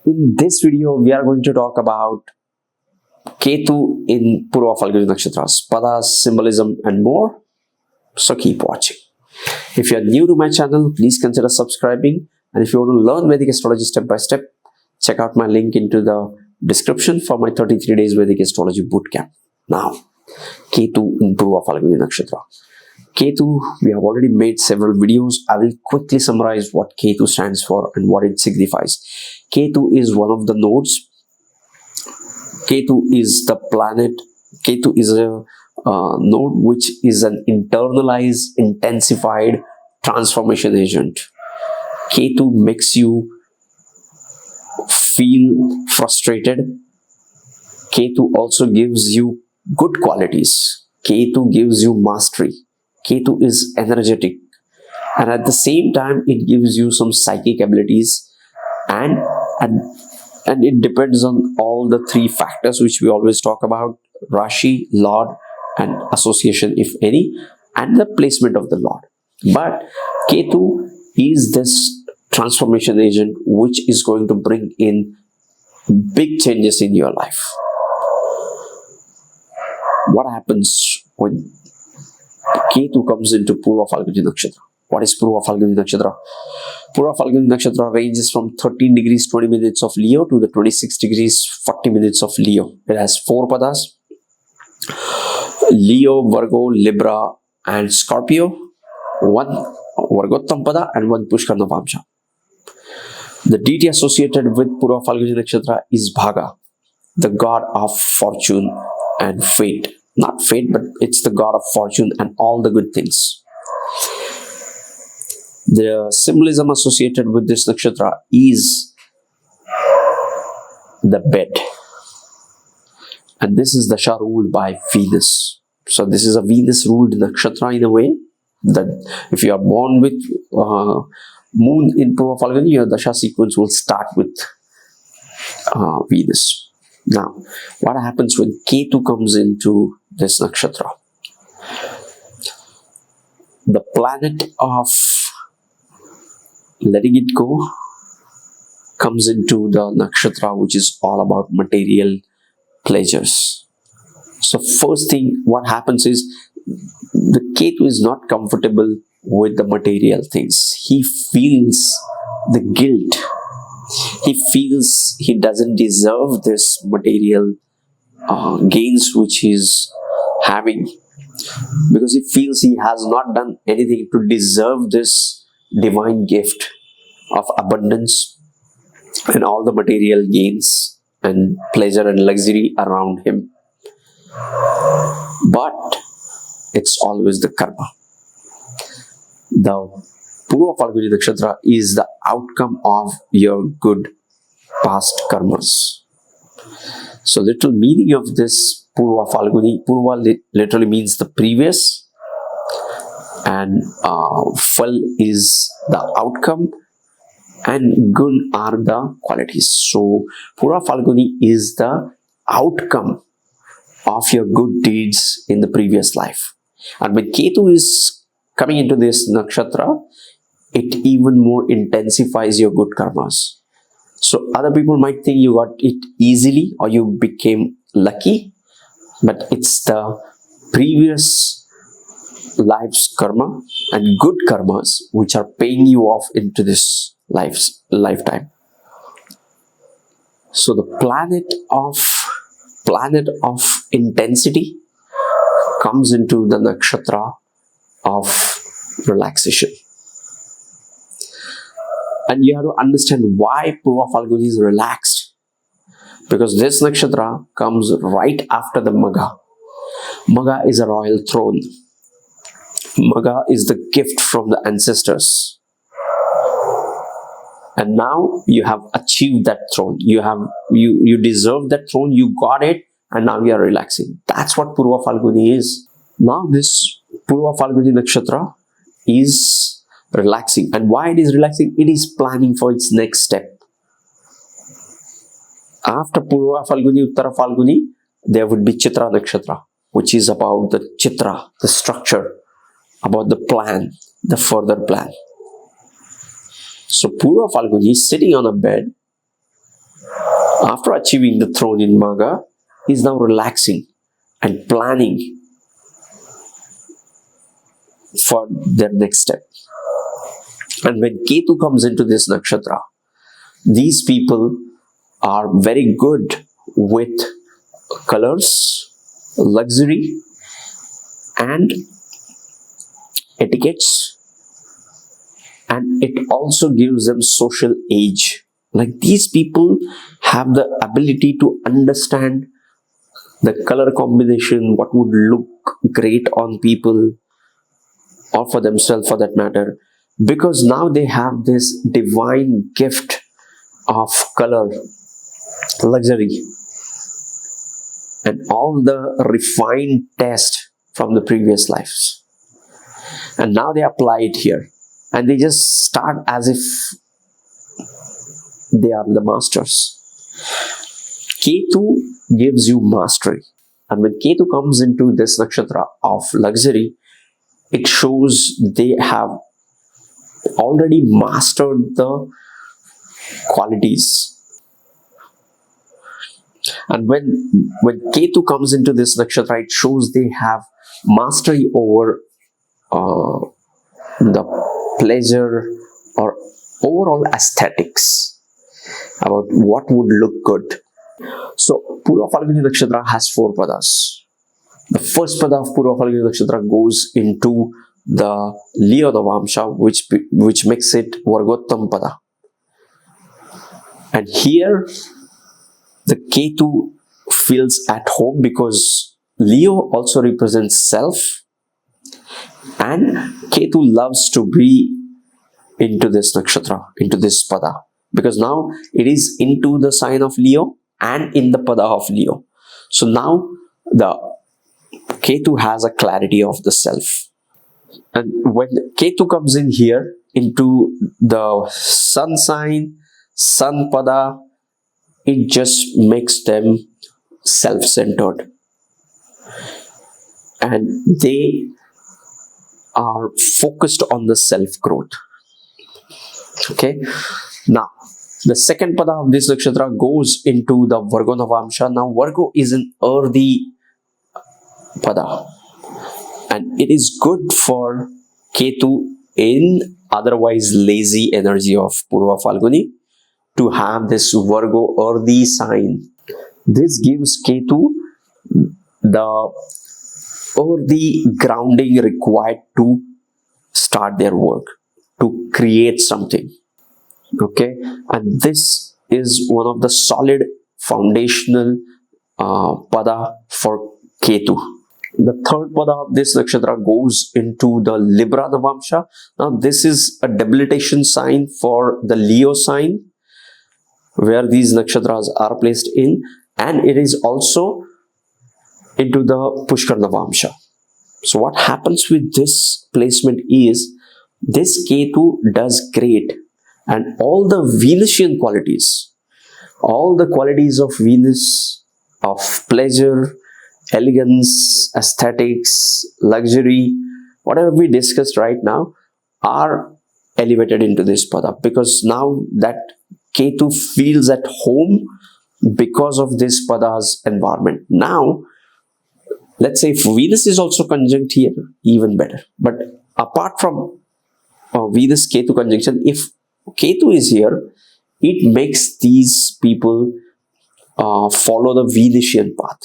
In this video, we are going to talk about Ketu in Purvaphalgini Nakshatras, Padas, symbolism and more. So keep watching. If you are new to my channel, please consider subscribing. And if you want to learn Vedic astrology step by step, check out my link into the description for my 33 days Vedic astrology bootcamp. Now, Ketu in Purvaphalgini Nakshatra. Ketu, we have already made several videos. I will quickly summarize what Ketu stands for and what it signifies. Ketu is one of the nodes. Ketu is the planet. Ketu is a node which is an internalized, intensified transformation agent. Ketu makes you feel frustrated. Ketu also gives you good qualities. Ketu gives you mastery. Ketu is energetic, and at the same time it gives you some psychic abilities, and it depends on all the three factors which we always talk about: Rashi, Lord, and association, if any, and the placement of the Lord. But Ketu is this transformation agent which is going to bring in big changes in your life. What happens when Ketu comes into Purvaphalgini Nakshatra? What is Purvaphalgini Nakshatra? Purvaphalgini Nakshatra ranges from 13 degrees 20 minutes of Leo to the 26 degrees 40 minutes of Leo. It has 4 padas: Leo, Virgo, Libra and Scorpio, 1 Vargottam pada and 1 Pushkar Navamsha. The deity associated with Purvaphalgini Nakshatra is Bhaga, the god of fortune and fate. Not fate, but it's the god of fortune and all the good things. The symbolism associated with this nakshatra is the bed. And this is the Dasha ruled by Venus. So this is a Venus ruled nakshatra in a way that if you are born with moon in Purvaphalgini, your Dasha sequence will start with Venus. Now, what happens when Ketu comes into this nakshatra? The planet of letting it go comes into the nakshatra, which is all about material pleasures. So first thing, what happens is the Ketu is not comfortable with the material things. He feels the guilt. He feels he doesn't deserve this material gains which he is having, because he feels he has not done anything to deserve this divine gift of abundance and all the material gains and pleasure and luxury around him. But it's always the karma. The Purvaphalgini Nakshatra is the outcome of your good past karmas. So little meaning of this Purvaphalgini, Purva literally means the previous, and Phal is the outcome, and Gun are the qualities. So Purvaphalgini is the outcome of your good deeds in the previous life. And when Ketu is coming into this nakshatra, it even more intensifies your good karmas. So other people might think you got it easily or you became lucky, but it's the previous life's karma and good karmas which are paying you off into this lifetime. So the planet of intensity comes into the nakshatra of relaxation. And you have to understand why Purvaphalguni is relaxed. Because this nakshatra comes right after the Magha. Magha is a royal throne. Magha is the gift from the ancestors. And now you have achieved that throne. You deserve that throne, you got it, and now you are relaxing. That's what Purvaphalguni is. Now this Purvaphalguni nakshatra is relaxing. And why it is relaxing? It is planning for its next step. After Purvaphalguni, Uttaraphalguni, there would be Chitra nakshatra, which is about the Chitra, the structure, about the plan, the further plan. So Purvaphalguni is sitting on a bed after achieving the throne in Maga, is now relaxing and planning for their next step. And when Ketu comes into this nakshatra, these people are very good with colors, luxury, and etiquettes, and it also gives them social age. Like, these people have the ability to understand the color combination, what would look great on people or for themselves for that matter, because now they have this divine gift of color, luxury, and all the refined taste from the previous lives. And now they apply it here, and they just start as if they are the masters. Ketu gives you mastery, and when Ketu comes into this nakshatra of luxury, it shows they have already mastered the qualities. And when Ketu comes into this nakshatra, it shows they have mastery over the pleasure or overall aesthetics about what would look good. So Purvaphalgini Nakshatra has 4 padas. The first pada of Purvaphalgini Nakshatra goes into the Leo Navamsha, which makes it Vargottam pada. And here the Ketu feels at home because Leo also represents self, and Ketu loves to be into this nakshatra, into this pada, because now it is into the sign of Leo and in the pada of Leo. So now the Ketu has a clarity of the self. And when Ketu comes in here into the sun sign, sun pada, it just makes them self-centered, and they are focused on the self-growth. Okay, now the second pada of this nakshatra goes into the Virgo Navamsha. Now Virgo is an earthy pada, and it is good for Ketu in otherwise lazy energy of Purvaphalguni to have this Virgo earthy sign. This gives Ketu the earthy grounding required to start their work, to create something. Okay, and this is one of the solid foundational pada for Ketu. The third pada of this nakshatra goes into the Libra Navamsha. Now this is a debilitation sign for the Leo sign, where these nakshatras are placed in, and it is also into the Pushkar Navamsha. So what happens with this placement is, this Ketu does great, and all the Venusian qualities, all the qualities of Venus, of pleasure, elegance, aesthetics, luxury, whatever we discussed right now, are elevated into this pada, because now that Ketu feels at home because of this pada's environment. Now, let's say if Venus is also conjunct here, even better. But apart from Venus Ketu conjunction, if Ketu is here, it makes these people follow the Venusian path.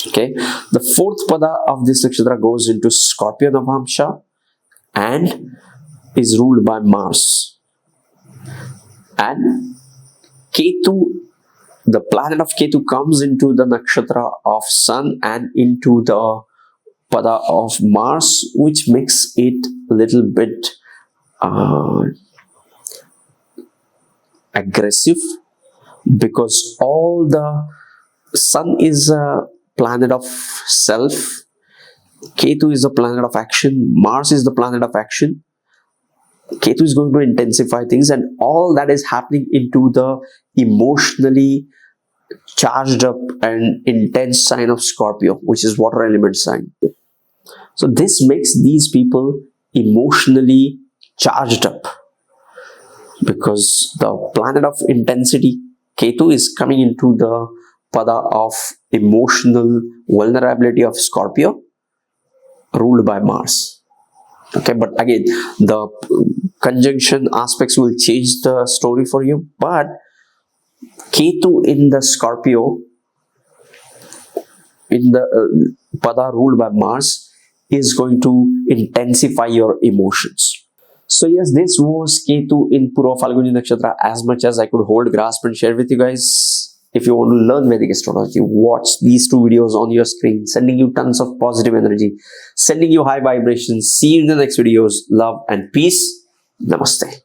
Okay, the fourth pada of this nakshatra goes into Scorpio Navamsha and is ruled by Mars. And Ketu, the planet of Ketu, comes into the nakshatra of Sun and into the pada of Mars, which makes it a little bit aggressive, because all the Sun is a planet of self, Ketu is the planet of action, Mars is the planet of action. Ketu is going to intensify things, and all that is happening into the emotionally charged up and intense sign of Scorpio, which is water element sign. So this makes these people emotionally charged up, because the planet of intensity, Ketu is coming into the pada of emotional vulnerability of Scorpio, ruled by Mars. Okay, but again, the conjunction aspects will change the story for you. But Ketu in the Scorpio, in the pada ruled by Mars, is going to intensify your emotions. So yes, this was Ketu in Purvaphalgini Nakshatra, as much as I could hold, grasp and share with you guys. If you want to learn Vedic astrology, watch these 2 videos on your screen, sending you tons of positive energy, sending you high vibrations. See you in the next videos. Love and peace. Namaste.